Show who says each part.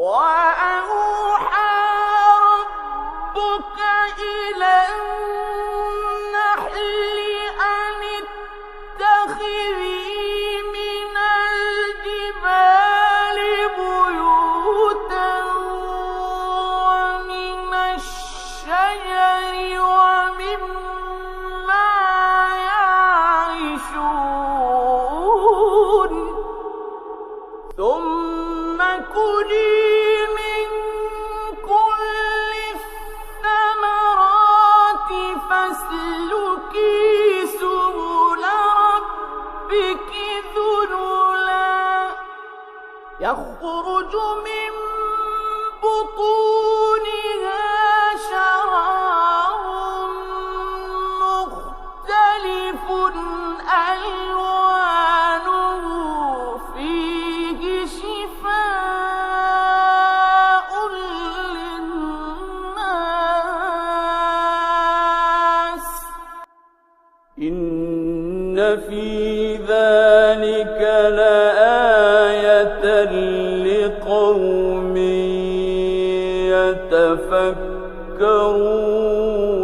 Speaker 1: وأوحى ربك إلى النحل أن اتخذي من الجبال بيوتا ومن الشجر ومما يعرشون ثم كلي من كل الثمرات فاسلكي سبل ربك ذللا يخرج من بطونها شراب مختلف ألوانه فيه شفاء للناس إن في ذلك لآية لقوم يتفكرون